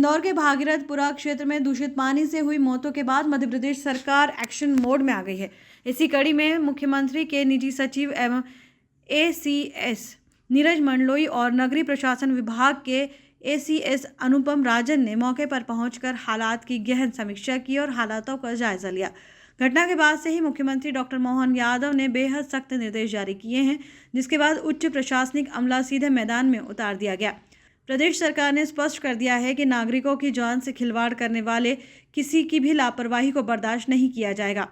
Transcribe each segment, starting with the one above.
इंदौर के भागीरथपुरा क्षेत्र में दूषित पानी से हुई मौतों के बाद मध्य प्रदेश सरकार एक्शन मोड में आ गई है। इसी कड़ी में मुख्यमंत्री के निजी सचिव एवं एसीएस नीरज मंडलोई और नगरीय प्रशासन विभाग के एसीएस अनुपम राजन ने मौके पर पहुंचकर हालात की गहन समीक्षा की और हालातों का जायजा लिया। घटना के बाद से ही मुख्यमंत्री डॉक्टर मोहन यादव ने बेहद सख्त निर्देश जारी किए हैं, जिसके बाद उच्च प्रशासनिक अमला सीधे मैदान में उतार दिया गया। प्रदेश सरकार ने स्पष्ट कर दिया है कि नागरिकों की जान से खिलवाड़ करने वाले किसी की भी लापरवाही को बर्दाश्त नहीं किया जाएगा।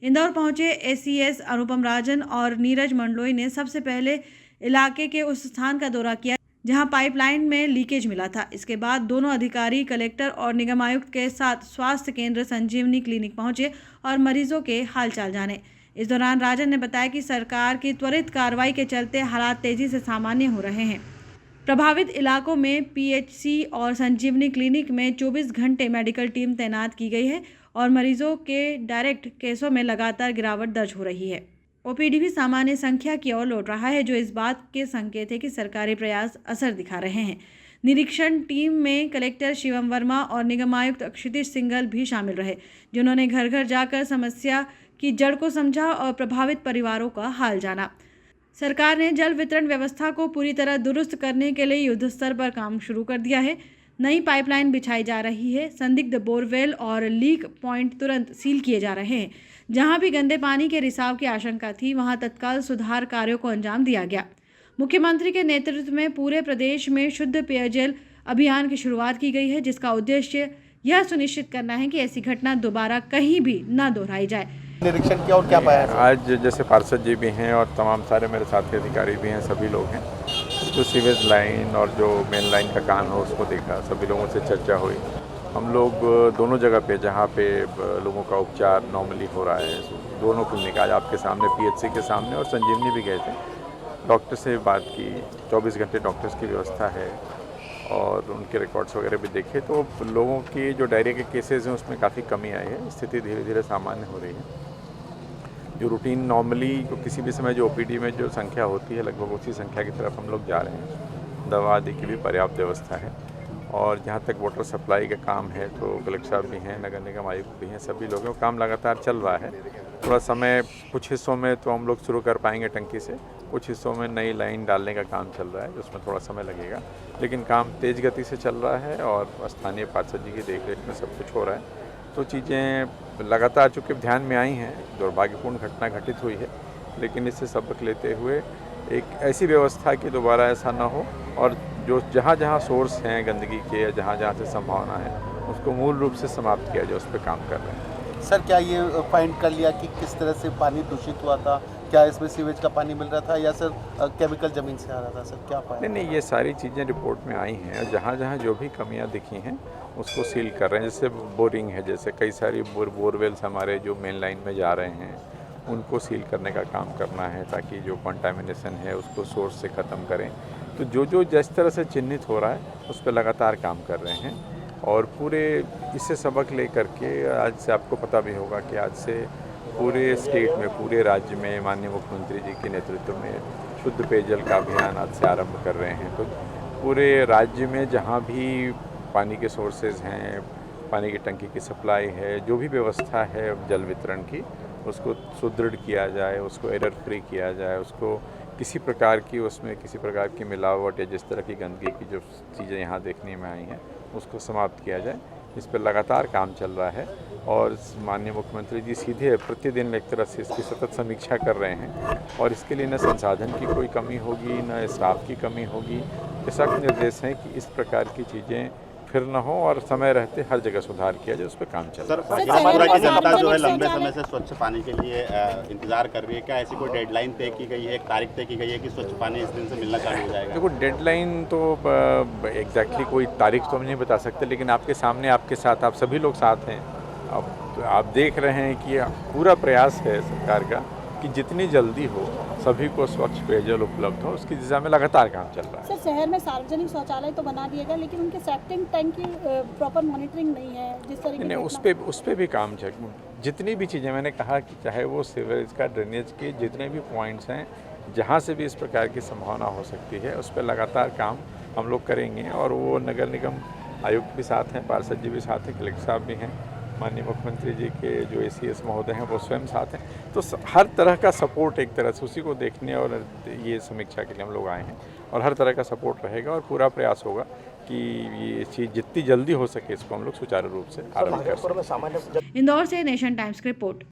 इंदौर पहुंचे एसीएस अनुपम राजन और नीरज मंडलोई ने सबसे पहले इलाके के उस स्थान का दौरा किया जहां पाइपलाइन में लीकेज मिला था। इसके बाद दोनों अधिकारी कलेक्टर और निगम आयुक्त के साथ स्वास्थ्य केंद्र संजीवनी क्लिनिक पहुंचे और मरीजों के हालचाल जाने। इस दौरान राजन ने बताया कि सरकार की त्वरित कार्रवाई के चलते हालात तेजी से सामान्य हो रहे हैं। प्रभावित इलाकों में पीएचसी और संजीवनी क्लिनिक में 24 घंटे मेडिकल टीम तैनात की गई है और मरीजों के डायरेक्ट केसों में लगातार गिरावट दर्ज हो रही है। ओपीडी भी सामान्य संख्या की ओर लौट रहा है, जो इस बात के संकेत है कि सरकारी प्रयास असर दिखा रहे हैं। निरीक्षण टीम में कलेक्टर शिवम वर्मा और निगम आयुक्त क्षितिज सिंघल भी शामिल रहे, जिन्होंने घर घर जाकर समस्या की जड़ को समझा और प्रभावित परिवारों का हाल जाना। सरकार ने जल वितरण व्यवस्था को पूरी तरह दुरुस्त करने के लिए युद्ध स्तर पर काम शुरू कर दिया है। नई पाइपलाइन बिछाई जा रही है। संदिग्ध बोरवेल और लीक पॉइंट तुरंत सील किए जा रहे हैं। जहां भी गंदे पानी के रिसाव की आशंका थी, वहां तत्काल सुधार कार्यों को अंजाम दिया गया। मुख्यमंत्री के नेतृत्व में पूरे प्रदेश में शुद्ध पेयजल अभियान की शुरुआत की गई है, जिसका उद्देश्य यह सुनिश्चित करना है कि ऐसी घटना दोबारा कहीं भी न दोहराई जाए। निरीक्षण किया और क्या पाया? आज जैसे पार्षद जी भी हैं और तमाम सारे मेरे साथी अधिकारी भी हैं, सभी लोग हैं। जो सीवेज लाइन और जो मेन लाइन का काम है उसको देखा, सभी लोगों से चर्चा हुई। हम लोग दोनों जगह पे जहाँ पे लोगों का उपचार नॉर्मली हो रहा है, दोनों क्लिनिक आज आपके सामने पीएचसी के सामने और संजीवनी भी गए थे। डॉक्टर से बात की, 24 घंटे डॉक्टर्स की व्यवस्था है और उनके रिकॉर्ड्स वगैरह भी देखे तो लोगों की जो डायरिया के केसेस हैं उसमें काफ़ी कमी आई है। स्थिति धीरे धीरे सामान्य हो रही है। जो रूटीन नॉर्मली किसी भी समय जो ओपीडी में जो संख्या होती है, लगभग उसी संख्या की तरफ हम लोग जा रहे हैं। दवा आदि की भी पर्याप्त व्यवस्था है और जहाँ तक वाटर सप्लाई का काम है तो कलेक्टर साहब भी हैं, नगर निगम आयुक्त भी हैं, सभी लोगों का काम लगातार चल रहा है। थोड़ा समय कुछ हिस्सों में तो हम लोग शुरू कर पाएंगे टंकी से, कुछ हिस्सों में नई लाइन डालने का काम चल रहा है, उसमें थोड़ा समय लगेगा, लेकिन काम तेज़ गति से चल रहा है और स्थानीय पार्षद जी की देखरेख में सब कुछ हो रहा है। तो चीज़ें लगातार चूँकि ध्यान में आई हैं, दुर्भाग्यपूर्ण घटना घटित हुई है, लेकिन इससे सबक लेते हुए एक ऐसी व्यवस्था कि दोबारा ऐसा ना हो और जो जहाँ जहाँ सोर्स हैं गंदगी के या जहाँ जहाँ से संभावना है उसको मूल रूप से समाप्त किया जाए, उस पर काम कर रहे हैं। सर, क्या ये फाइंड कर लिया कि किस तरह से पानी दूषित हुआ था? क्या इसमें सीवेज का पानी मिल रहा था या सर केमिकल ज़मीन से आ रहा था? सर क्या पाया? नहीं, ये सारी चीज़ें रिपोर्ट में आई हैं और जहाँ जहाँ जो भी कमियाँ दिखी हैं उसको सील कर रहे हैं। जैसे बोरिंग है, जैसे कई सारी बोरवेल्स हमारे जो मेन लाइन में जा रहे हैं उनको सील करने का काम करना है ताकि जो कंटामिनेशन है उसको सोर्स से ख़त्म करें। तो जो जिस तरह से चिन्हित हो रहा है उस पर लगातार काम कर रहे हैं और पूरे इससे सबक ले करके आज से आपको पता भी होगा कि आज से पूरे स्टेट में, पूरे राज्य में माननीय मुख्यमंत्री जी के नेतृत्व में शुद्ध पेयजल का अभियान आज से आरंभ कर रहे हैं। तो पूरे राज्य में जहाँ भी पानी के सोर्सेज हैं, पानी की टंकी की सप्लाई है, जो भी व्यवस्था है जल वितरण की, उसको सुदृढ़ किया जाए, उसको एरर फ्री किया जाए, उसको किसी प्रकार की उसमें किसी प्रकार की मिलावट या जिस तरह की गंदगी की जो चीज़ें यहाँ देखने में आई हैं उसको समाप्त किया जाए। इस पर लगातार काम चल रहा है और माननीय मुख्यमंत्री जी सीधे प्रतिदिन एक तरह से इसकी सतत समीक्षा कर रहे हैं और इसके लिए न संसाधन की कोई कमी होगी, न स्टाफ की कमी होगी। ये सख्त निर्देश हैं कि इस प्रकार की चीज़ें फिर न हो और समय रहते हर जगह सुधार किया जाए, उस पर काम चल रहा है। भागीरथपुरा की जनता जो है लंबे समय से स्वच्छ पानी के लिए इंतजार कर रही है, क्या ऐसी कोई डेडलाइन तय की गई है, एक तारीख तय की गई है कि स्वच्छ पानी इस दिन से मिलना चालू हो जाएगा? देखो, डेडलाइन तो एग्जैक्टली कोई तारीख तो हम नहीं बता सकते, लेकिन आपके सामने आपके साथ आप सभी लोग साथ हैं। अब आप देख रहे हैं कि पूरा प्रयास है सरकार का कि जितनी जल्दी हो सभी को स्वच्छ पेयजल उपलब्ध हो, उसकी दिशा में लगातार काम चल रहा है। सर, शहर में सार्वजनिक शौचालय तो बना दिए गए, लेकिन उनके सेप्टिंग टैंक की प्रॉपर मॉनिटरिंग नहीं है, जिस तरीके नहीं, उस पे भी काम चल। जितनी भी चीज़ें मैंने कहा कि चाहे वो सीवरेज का, ड्रेनेज के जितने भी पॉइंट्स हैं, जहाँ से भी इस प्रकार की संभावना हो सकती है, उस पर लगातार काम हम लोग करेंगे और वो नगर निगम आयुक्त भी साथ हैं, पार्षद जी भी साथ हैं, कलेक्टर साहब भी हैं, माननीय मुख्यमंत्री जी के जो ACS महोदय हैं वो स्वयं साथ हैं। तो हर तरह का सपोर्ट एक तरह से उसी को देखने और ये समीक्षा के लिए हम लोग आए हैं और हर तरह का सपोर्ट रहेगा और पूरा प्रयास होगा कि ये चीज़ जितनी जल्दी हो सके इसको हम लोग सुचारू रूप से आरंभ कर सकें। इंदौर से नेशन टाइम्स की रिपोर्ट।